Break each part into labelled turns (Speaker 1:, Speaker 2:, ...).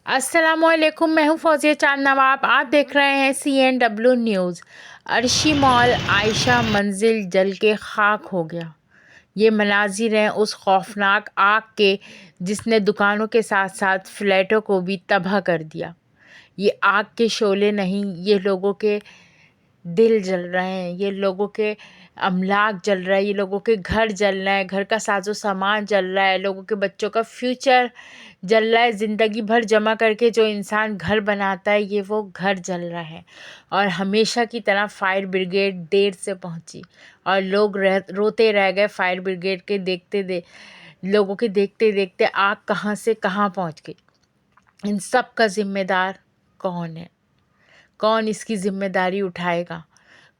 Speaker 1: अस्सलामुअलैकुम, मैं हूं फौजिया चांद नवाब। आप देख रहे हैं CNW news. Arshi mall Ayesha मंजिल जल के खाक हो गया। ये मनाजिर हैं उस खौफनाक आग के जिसने दुकानों के साथ साथ फ्लैटों को भी तबाह कर दिया। ये आग के शोले नहीं, ये लोगों के दिल जल रहे हैं, ये लोगों के अमलाक जल रहा है, ये लोगों के घर जल रहे हैं, घर का साजो सामान जल रहा है, लोगों के बच्चों का फ्यूचर जल रहा है। ज़िंदगी भर जमा करके जो इंसान घर बनाता है, ये वो घर जल रहा है। और हमेशा की तरह फायर ब्रिगेड देर से पहुंची और लोग रोते रह गए। फायर ब्रिगेड के लोगों के देखते देखते आग कहाँ से कहाँ पहुंच गई। इन सब का ज़िम्मेदार कौन है? कौन इसकी ज़िम्मेदारी उठाएगा?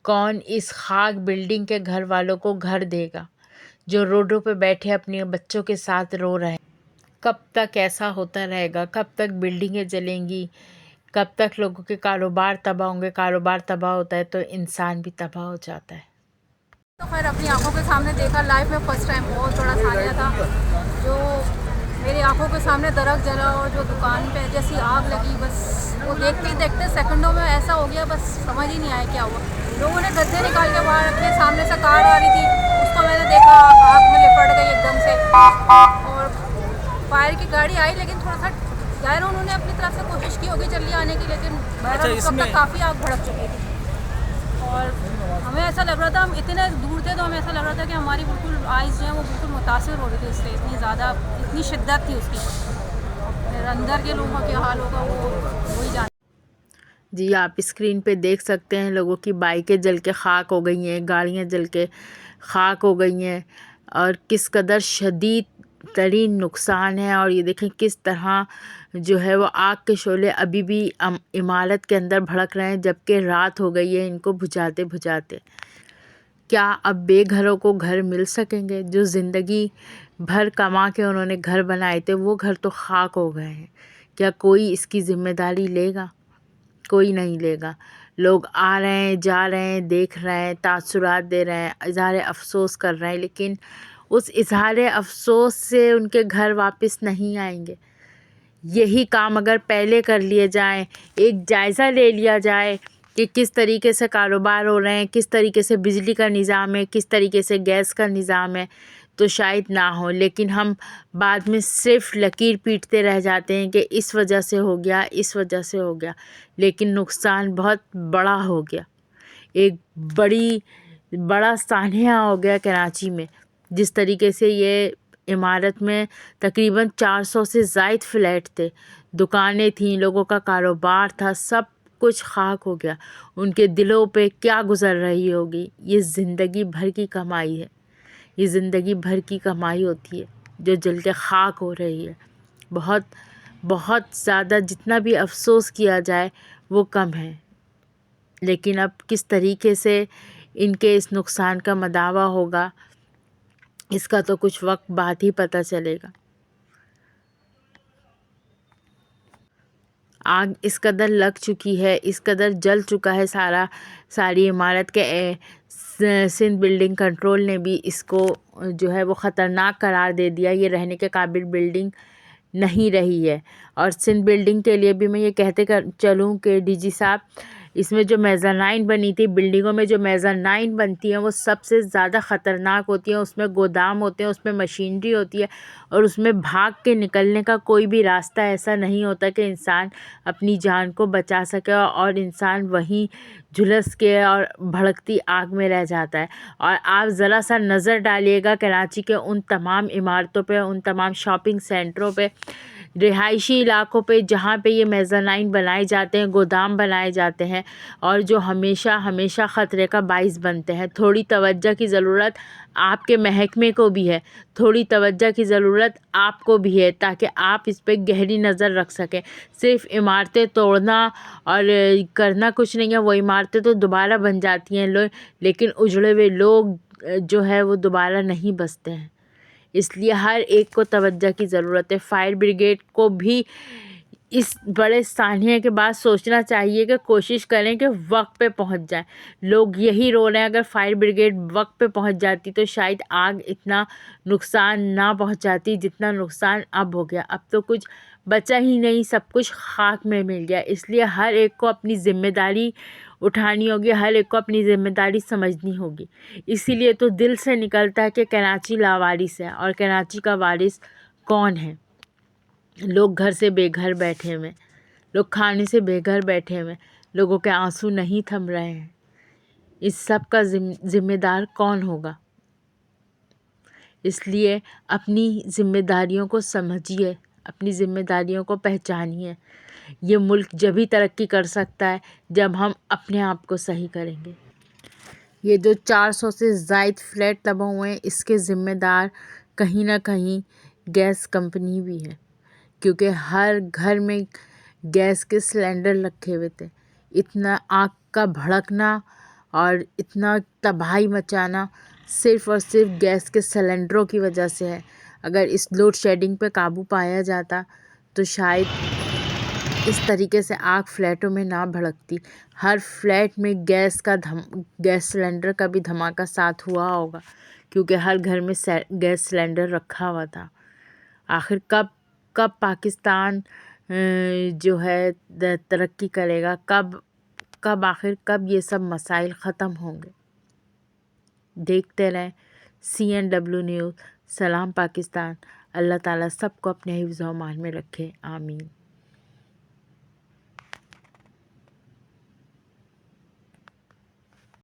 Speaker 1: कौन इस खाक बिल्डिंग के घर वालों को घर देगा जो रोडों पे बैठे अपने बच्चों के साथ रो रहे हैं? कब तक ऐसा होता रहेगा? कब तक बिल्डिंगें जलेंगी? कब तक लोगों के कारोबार तबाह होंगे? कारोबार तबाह होता है तो इंसान भी तबाह हो जाता है।
Speaker 2: तो खैर अपनी आंखों के सामने देखा लाइफ में फर्स्ट टाइम। बहुत बड़ा सानिया था जो मेरी आंखों के सामने दरख्त जला और जो दुकान पे जैसी आग लगी, बस वो देखते ही देखते सेकंडों में ऐसा हो गया, बस समझ ही नहीं आया क्या हुआ। लोगों ने गद्दे निकाल के बाहर रखे, सामने से कार आ रही थी, उसको मैंने देखा आग में लिपट गई एकदम से। और फायर की गाड़ी आई, लेकिन थोड़ा सा जाहिर उन्होंने अपनी तरफ से कोशिश की होगी जल्दी आने की, लेकिन बहरहाल उस वक्त तक काफ़ी आग भड़क चुकी थी। और हमें ऐसा लग रहा था, हम इतने दूर थे तो हमें ऐसा लग रहा था कि हमारी बिल्कुल आइज़ जो हैं वो बिल्कुल मुतासिर हो रही थी उससे, इतनी ज़्यादा इतनी शिद्दत थी उसकी। फिर अंदर के लोगों का क्या हाल होगा वो वही जान।
Speaker 1: जी, आप स्क्रीन पे देख सकते हैं लोगों की बाइकें जल के खाक हो गई हैं, गाड़ियाँ जल के खाक हो गई हैं और किस कदर शदीद तरीन नुकसान है। और ये देखें किस तरह जो है वो आग के शोले अभी भी इमारत के अंदर भड़क रहे हैं, जबकि रात हो गई है इनको बुझाते बुझाते। क्या अब बेघरों को घर मिल सकेंगे? जो ज़िंदगी भर कमा के उन्होंने घर बनाए थे, वो घर तो खाक हो गए हैं। क्या कोई इसकी ज़िम्मेदारी लेगा? कोई नहीं लेगा। लोग आ रहे हैं, जा रहे हैं, देख रहे हैं, तासुरात दे रहे हैं, इज़हार अफ़सोस कर रहे हैं, लेकिन उस इज़हार अफ़सोस से उनके घर वापस नहीं आएंगे। यही काम अगर पहले कर लिए जाएं, एक जायज़ा ले लिया जाए कि किस तरीके से कारोबार हो रहे हैं, किस तरीके से बिजली का निज़ाम है, किस तरीके से गैस का निज़ाम है, तो शायद ना हो। लेकिन हम बाद में सिर्फ लकीर पीटते रह जाते हैं कि इस वजह से हो गया, इस वजह से हो गया, लेकिन नुकसान बहुत बड़ा हो गया। एक बड़ा सान्या हो गया कराची में। जिस तरीके से ये इमारत में तकरीबन 400 से ज़ायद फ्लैट थे, दुकानें थीं, लोगों का कारोबार था, सब कुछ खाक हो गया। उनके दिलों पे क्या गुज़र रही होगी? ये ज़िंदगी भर की कमाई है, ये ज़िंदगी भर की कमाई होती है जो जल के खाक हो रही है। बहुत बहुत ज़्यादा जितना भी अफ़सोस किया जाए वो कम है। लेकिन अब किस तरीके से इनके इस नुकसान का मदावा होगा, इसका तो कुछ वक्त बाद ही पता चलेगा। आग इस कदर लग चुकी है, इस कदर जल चुका है सारी इमारत के सिंध बिल्डिंग कंट्रोल ने भी इसको जो है वो ख़तरनाक करार दे दिया। ये रहने के काबिल बिल्डिंग नहीं रही है। और सिंध बिल्डिंग के लिए भी मैं ये कहते चलूँ कि डीजी साहब, इसमें जो मेज़ानाइन बनी थी, बिल्डिंगों में जो मेज़ानाइन बनती हैं वो सबसे ज़्यादा ख़तरनाक होती हैं। उसमें गोदाम होते हैं, उसमें मशीनरी होती है और उसमें भाग के निकलने का कोई भी रास्ता ऐसा नहीं होता कि इंसान अपनी जान को बचा सके, और इंसान वहीं झुलस के और भड़कती आग में रह जाता है। और आप ज़रा सा नज़र डालिएगा कराची के उन तमाम इमारतों पे, उन तमाम शॉपिंग सेंटरों पे, रिहायशी इलाकों पे जहाँ पे ये मेज़ानाइन बनाए जाते हैं, गोदाम बनाए जाते हैं और जो हमेशा हमेशा ख़तरे का बाइस बनते हैं। थोड़ी तवज्जो की ज़रूरत आपके महकमे को भी है, थोड़ी तवज्जो की ज़रूरत आपको भी है, ताकि आप इस पे गहरी नज़र रख सकें। सिर्फ़ इमारतें तोड़ना और करना कुछ नहीं है, वो इमारतें तो दोबारा बन जाती हैं, लेकिन उजड़े हुए लोग जो है वो दोबारा नहीं बसते हैं। इसलिए हर एक को तवज्जो की ज़रूरत है। फायर ब्रिगेड को भी اس بڑے سانحے کے بعد سوچنا چاہیے کہ کوشش کریں کہ وقت پہ پہنچ جائیں. لوگ یہی رو رہے ہیں اگر فائر بریگیڈ وقت پہ پہنچ جاتی تو شاید آگ اتنا نقصان نہ پہنچاتی جتنا نقصان اب ہو گیا. اب تو کچھ بچا ہی نہیں، سب کچھ خاک میں مل گیا. اس لیے ہر ایک کو اپنی ذمہ داری اٹھانی ہوگی، ہر ایک کو اپنی ذمہ داری سمجھنی ہوگی. اسی لیے تو دل سے نکلتا ہے کہ کراچی لاوارث ہے، اور کراچی کا وارث کون ہے؟ لوگ گھر سے بے گھر بیٹھے ہوئے، لوگ کھانے سے بے گھر بیٹھے ہوئے، لوگوں کے آنسو نہیں تھم رہے ہیں. اس سب کا ذمہ دار کون ہوگا؟ اس لیے اپنی ذمہ داریوں کو سمجھیے، اپنی ذمہ داریوں کو پہچانیے. یہ ملک جبھی ترقی کر سکتا ہے جب ہم اپنے آپ کو صحیح کریں گے. یہ جو 400 سے زائد فلیٹ تباہ ہوئے ہیں، اس کے ذمہ دار کہیں نہ کہیں گیس کمپنی بھی ہے، کیونکہ ہر گھر میں گیس کے سلنڈر رکھے ہوئے تھے. اتنا آگ کا بھڑکنا اور اتنا تباہی مچانا صرف اور صرف گیس کے سلنڈروں کی وجہ سے ہے. اگر اس لوڈ شیڈنگ پہ قابو پایا جاتا تو شاید اس طریقے سے آگ فلیٹوں میں نہ بھڑکتی. ہر فلیٹ میں گیس سلنڈر کا بھی دھماکہ ساتھ ہوا ہوگا، کیونکہ ہر گھر میں گیس سلنڈر رکھا ہوا تھا. آخر کب پاکستان جو ہے ترقی کرے گا؟ کب یہ سب مسائل ختم ہوں گے؟ دیکھتے رہیں CNW نیوز. سلام پاکستان. اللہ تعالیٰ سب کو اپنے حفظ و امان میں رکھے. آمین.